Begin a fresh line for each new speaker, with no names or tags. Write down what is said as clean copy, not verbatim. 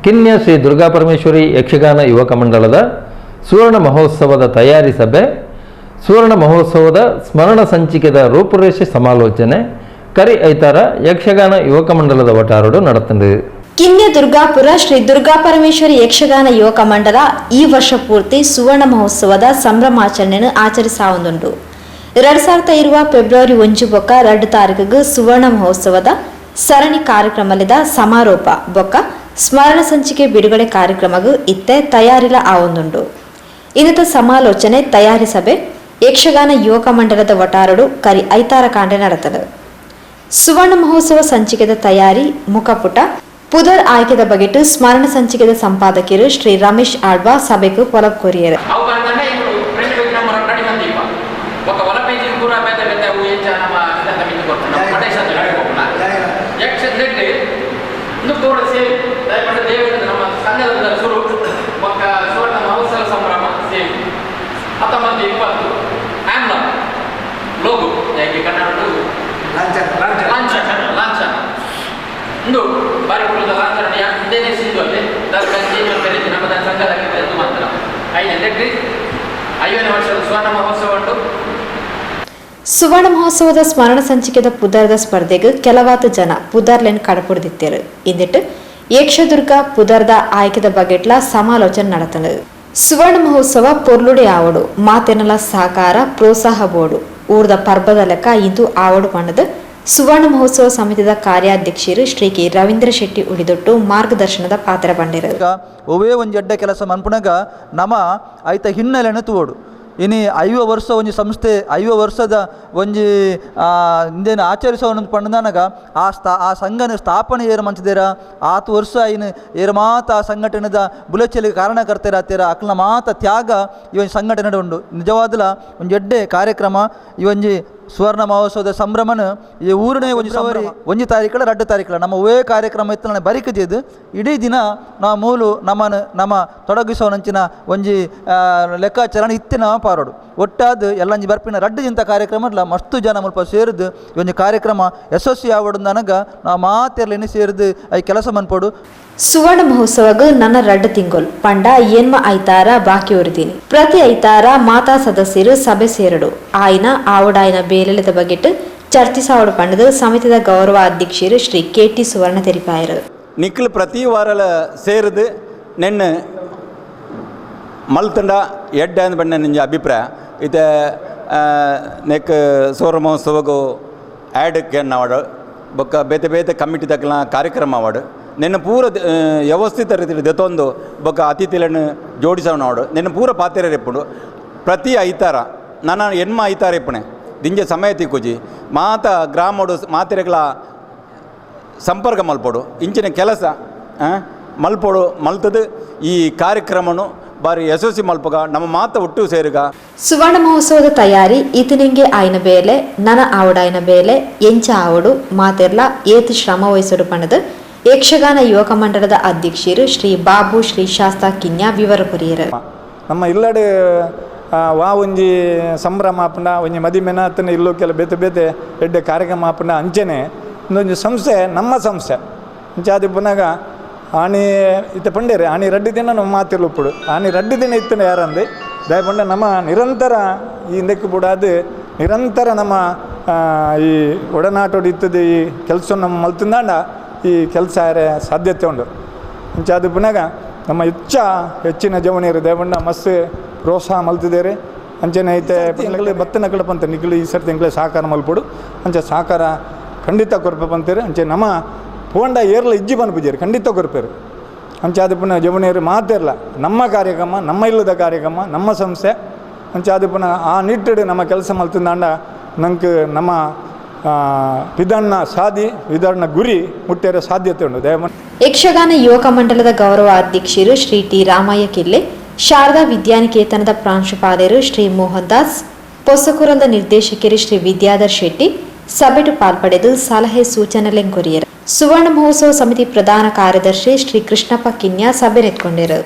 ಕಿನ್ಯ ಶ್ರೀ ದುರ್ಗಾಪರಮೇಶ್ವರಿ ಯಕ್ಷಗಾನ ಯುವಕ ಮಂಡಳದ ಸುವರ್ಣ ಮಹೋತ್ಸವದ ತಯಾರಿ ಸಭೆ, ಸುವರ್ಣ ಮಹೋತ್ಸವದ ಸ್ಮರಣ ಸಂಚಿಕೆದ ರೂಪುರೇಷೆ ಸಮಾಲೋಚನೆ ಕರಿ ಐತಾರ ಯಕ್ಷಗಾನ ಯುವಕ ಮಂಡಲದ ಒಟ್ಟಾರಡು ನಡೆತಂಡು.
ಕಿನ್ಯ ದುರ್ಗಾಪುರ ಶ್ರೀ ದುರ್ಗಾಪರಮೇಶ್ವರಿ ಯಕ್ಷಗಾನ ಯುವಕ ಮಂಡಲ ಈ ವರ್ಷ ಪೂರ್ತಿ ಸುವರ್ಣ ಮಹೋತ್ಸವದ ಸಂಭ್ರಮಾಚರಣೆಯನ್ನು ಆಚರಿಸಾವುದುಂಟು. 2020 ಫೆಬ್ರವರಿ 1 ಬೊಕ್ಕ 2 ತಾರೀಕಿಗೆ ಸುವರ್ಣ ಮಹೋತ್ಸವದ ಸರಣಿ ಕಾರ್ಯಕ್ರಮದ ಸಮಾರೋಪ ಬೊಕ್ಕ ಸ್ಮರಣ ಸಂಚಿಕೆ ಬಿಡುಗಡೆ ಕಾರ್ಯಕ್ರಮಗೂ ಇತ್ತೆ ತಯಾರಿಲ ಆವೊಂದುಂಡು. ಇನ್ನತ ಸಮಾಲೋಚನೆ ತಯಾರಿ ಸಭೆ ಯಕ್ಷಗಾನ ಯುವಕ ಮಂಡಲದ ಒಟ್ಟಾರಡು ಕರಿ ಐತಾರ ಕಾಂಡೆ ನಡೆತದೆ. ಸುವರ್ಣ ಮಹೋತ್ಸವ ಸಂಚಿಕೆದ ತಯಾರಿ ಮುಖಪುಟ ಪುದರ್ ಆಯ್ಕೆದ ಬಗೆಟ್ ಸ್ಮರಣ ಸಂಚಿಕೆದ ಸಂಪಾದಕರು ಶ್ರೀ ರಮೇಶ್ ಆಳ್ವಾ ಸಭೆಗೂ ಪೊಲಬ್ ಕೊರಿಯರು. ಸುವರ್ಣ ಮಹೋತ್ಸವದ ಸ್ಮರಣ ಸಂಚಿಕೆದ ಪುದರ್ದ ಸ್ಪರ್ಧೆಗೆ ಕೆಲವಾತು ಜನ ಪುದರ್ಲೆನ್ ಕಡಪುಡಿದಿತ್ತರು. ಇಂದಿಟ್ಟು ಯಕ್ಷದುರ್ಗ ಪುದರ್ದ ಆಯ್ಕೆದ ಬಗೆಟ್ಲ ಸಮಾಲೋಚನೆ ನಡೆತದೆ. ಸುವರ್ಣ ಮಹೋತ್ಸವ ಪೊರ್ಲುಡೆ ಆವಡು ಮಾತೆನಲ ಸಹಕಾರ ಪ್ರೋತ್ಸಾಹ ಬೋರ್ಡು ಊರ್ದ ಪರ್ಬದ ಲೆಕ್ಕ ಇಂದು ಆವಡು ಪಂಡದ ಸುವರ್ಣ ಮಹೋತ್ಸವ ಸಮಿತಿದ ಕಾರ್ಯಾಧ್ಯಕ್ಷರು ಶ್ರೀ ಕೆ ರವೀಂದ್ರ ಶೆಟ್ಟಿ ಉಳಿದೊಟ್ಟು ಮಾರ್ಗದರ್ಶನದ ಪಾತ್ರ ಪಂಡಿರು.
ಒವೇ ಒಂದು ಎಡ್ಡ ಕೆಲಸ ಮನ್ಪುಣಗ ನಮ ಐತ ಹಿನ್ನೆಲೆಯನ್ನು ತೋಡು ಇನಿ 5 ವರ್ಷ ಒಂಜಿ ಸಂಸ್ಥೆ 5 ವರ್ಷದ ಒಂಜಿ ಇಂದೇನು ಆಚರಿಸೋನು ಪಂಡನಾಗ ಆ ಸಂಘನ ಸ್ಥಾಪನೆ ಏರು ಮಂಚಿದೇರ 10 ವರ್ಷ ಐನು ಏರು ಮಾತ ಆ ಸಂಘಟನೆದ ಬುಲೆಚ್ಚಲಿಗೆ ಕಾರಣಕರ್ತೆರ ಹತ್ತಿರ ಅಕ್ಲ ಮಾತ ತ್ಯಾಗ ಇವನ್ ಸಂಘಟನೆ ಉಂಡು. ನಿಜವಾದಲ ಒಂದು ಎಡ್ಡೆ ಕಾರ್ಯಕ್ರಮ ಇವೊಂಜಿ ಸುವರ್ಣ ಮಹೋತ್ಸವದ ಸಂಭ್ರಮನ ಈ ಊರನೇ ಒಂಜಿ ತಾರೀಕಲ 2 ತಾರೀಕಲ ನಮ್ಮ ಒವೇ ಕಾರ್ಯಕ್ರಮ ಇತ್ತು ನಾನು ಬರಿಕಜೇದು ಇಡೀ ದಿನ ನಾವು ಮೂಲು ನಮ್ಮ ತೊಡಗಿಸೋನಂಚಿನ ಒಂಜಿ ಲೆಕ್ಕಾಚಾರ ಇತ್ತಿನ ಪಾರೋಡು ಒಟ್ಟಾದ ಎಲ್ಲಂಜಿ ಬರ್ಪಿನ 2 ಜಿಂತ ಕಾರ್ಯಕ್ರಮ ಇಲ್ಲ ಮಸ್ತು ಜನ ಮುಲ್ಪ ಸೇರಿದು ಒಂಜಿ ಕಾರ್ಯಕ್ರಮ ಯಶಸ್ವಿ ಆವಡು ನನಗ ನಾವು ಮಾತೆರ್ಲೇನೆ ಸೇರಿದು ಐ ಕೆಲಸ ಮನ್ಪೋಡು.
ಸುವರ್ಣ ಮಹೋತ್ಸವಗ ನನ್ನ 2 ತಿಂಗಳು ಪಂಡ ಏನ್ಮ ಐತಾರ ಬಾಕಿ ಉರಿದೀನಿ. ಪ್ರತಿ ಐತಾರ ಮಾತಾ ಸದಸ್ಯರು ಸಭೆ ಸೇರಡು ಆಯ್ನ ಆವಡಾಯ್ನ ಬೇಲೆದ ಬಗೆಟ್ ಚರ್ಚಿಸಾವಡು ಪಂಡದ ಸಮಿತಿದ ಗೌರವ ಅಧ್ಯಕ್ಷರು ಶ್ರೀ KT ಸುವರ್ಣ ತೆರಿಪಾಯರು.
ನಿಖಿಲ್ ಪ್ರತಿ ವಾರಲ ಸೇರಿದು ನೆನ್ನ ಮಲ್ತಂಡ ಎಡ್ಡ ಅಂದ ಬಣ್ಣ ನಿಂಜ ಅಭಿಪ್ರಾಯ ಇದು ನೆಕ್ ಸುವರ್ಣ ಮಹೋತ್ಸವಗೂ ಆ್ಯಡ್ಗೆ ನಾವಾಡು ಬೊಕ್ಕ ಬೇತೆ ಬೇತೆ ಕಮಿಟಿ ತಕ್ಕಲ ಕಾರ್ಯಕ್ರಮ ಆವಾಡು ನಿನ್ನ ಪೂರ ವ್ಯವಸ್ಥಿತ ರೀತಿಯಲ್ಲಿ ದೆತೊಂದು ಬೊಕ್ಕ ಅತಿಥಿಗಳನ್ನು ಜೋಡಿಸೋಣಾಡು ನಿನ್ನ ಪೂರ ಪಾತ್ರೆ ರೆಪ್ಪುಡು ಪ್ರತಿ ಐತಾರ ನಾನು ಎನ್ಮ ಐತಾರ ಇಪ್ಪಣೆ ದಿಂಜೆ ಸಮಯ ತಿಕ್ಕುಜಿ ಮಾತ ಗ್ರಾಮಡು ಮಾತೆರೆಗಳ ಸಂಪರ್ಕ ಮಲ್ಪೋಡು ಇಂಚಿನ ಕೆಲಸ ಮಲ್ಪೋಡು ಮಲ್ತದು ಈ ಕಾರ್ಯಕ್ರಮನು ಬಾರಿ ಯಶಸ್ವಿ ಮಲ್ಪಗ ನಮ್ಮ ಮಾತ ಒಟ್ಟು ಸೇರುಗ.
ಸುವರ್ಣ ಮಹೋತ್ಸವದ ತಯಾರಿ ಈತನಿಗೆ ಆಯ್ನ ಬೇಲೆ ನನ ಆವಡಾಯ್ನ ಬೇಲೆ ಎಂಚ ಆವಡು ಮಾತೆರ್ಲ ಏತು ಶ್ರಮ ವಹಿಸೋಡು ಪಣದ ಯಕ್ಷಗಾನ ಯುವಕ ಮಂಡಲದ ಅಧ್ಯಕ್ಷರು ಶ್ರೀ ಬಾಬು ಶ್ರೀ ಶಾಸ್ತಾ ಕಿನ್ಯ ವಿವರ ಕೊರಿಯರು.
ನಮ್ಮ ಇಲ್ಲಡೆ ವಾ ಒಂಜಿ ಸಂಭ್ರಮ ಆಪುಂಡ ಒಂಜಿ ಮದಿಮೆನ ಅತ್ತನ ಇಲ್ಲೂ ಕೆಲ ಬೇತೆ ಬೇತೆ ಎಡ್ಡೆ ಕಾರ್ಯಕ್ರಮ ಆಪುಂಡ ಅಂಚನೆ ಇನ್ನೊಂದು ಸಂಸ್ಥೆ ನಮ್ಮ ಸಂಸ್ಥೆ ಅಂಚಾದಿ ಪುನಗ ಆಣಿ ಇತ್ತ ಪಂಡೇರಿ ಆಣಿ 2 ದಿನ ನಮ್ಮ ಮಾತಿರ್ಲುಪ್ಪುಡು ಆಣಿ 2 ದಿನ ಇತ್ತನ ಯಾರಂದು ದಯಪಂಡ ನಮ್ಮ ನಿರಂತರ ಈ ಹಿಂದಕ್ಕೆ ಬಿಡಾದು ನಿರಂತರ ನಮ್ಮ ಈ ಒಡನಾಟೋಡು ಇತ್ತದ ಈ ಕೆಲಸ ನಮ್ಮ ಮಲ್ತಂದಾಂಡ ಈ ಕೆಲಸ ಸಾಧ್ಯತೆ ಉಂಟು ಅಂಚಾದ ಪುನಗ ನಮ್ಮ ಹೆಚ್ಚಿನ ಜವಣಿಯರು ದಯಪಂಡ ಮಸ್ತ್ ಪ್ರೋತ್ಸಾಹ ಮಲ್ತಿದ್ದೇರೆ ಅಂಚನೆ ಐತೆ ಬತ್ತನ ಕಡಪಂತ ನಿಖಿಲ್ ಈ ಸರ್ತಿ ಎಂಗ್ಲೇ ಸಹಕಾರ ಮಲ್ಪಡು ಅಂಚ ಸಹಕಾರ ಖಂಡಿತ ಕೊರಪಂತೀರಿ ಅಂಚೆ ನಮ್ಮ ಪೋಂಡ ಏರ್ಲ ಇಜ್ಜಿ ಬನ್ಪುಜೇರಿ ಖಂಡಿತ ಕೊರಪೇರು ಅಂಚಾದ ಪುನಃ ಜವಣಿಯರು ಮಾತೇರ್ಲ ನಮ್ಮ ಕಾರ್ಯಕ್ರಮ ನಮ್ಮ ಇಲ್ಲದ ಕಾರ್ಯಕ್ರಮ ನಮ್ಮ ಸಂಸ್ಥೆ ಅಂಚಾದ ಪುನಃ ಆ ನಿಟ್ಟಿಡು ನಮ್ಮ ಕೆಲಸ ಮಲ್ತಿಂದಾಂಡ ನಂಗೆ ನಮ್ಮ ವಿಧಾನ ಸಾಧಿ ವಿಧಾನ ಗುರಿ ಮುಟ್ಟೇರ ಸಾಧ್ಯತೆ ಉಂಟು ದಯಮಾಡಿ.
ಯಕ್ಷಗಾನ ಯುವಕ ಮಂಡಲದ ಗೌರವ ಅಧ್ಯಕ್ಷರು ಶ್ರೀ ಟಿ ರಾಮಯ್ಯ ಕಿಲ್ಲೆ, ಶಾರದಾ ವಿದ್ಯಾನಿಕೇತನದ ಪ್ರಾಂಶುಪಾಲರು ಶ್ರೀ ಮೋಹನ್ ದಾಸ್, ಪೊಸಕುರದ ನಿರ್ದೇಶಕರು ಶ್ರೀ ವಿದ್ಯಾಧರ್ ಶೆಟ್ಟಿ ಸಭೆಟು ಪಾಲ್ಪಡೆದು ಸಲಹೆ ಸೂಚನೆಲೆಂಗೊರಿಯರು. ಸುವರ್ಣ ಮಹೋತ್ಸವ ಸಮಿತಿ ಪ್ರಧಾನ ಕಾರ್ಯದರ್ಶಿ ಶ್ರೀ ಕೃಷ್ಣಪ್ಪ ಕಿನ್ಯ ಸಭೆ ನೆತ್ಕೊಂಡರು.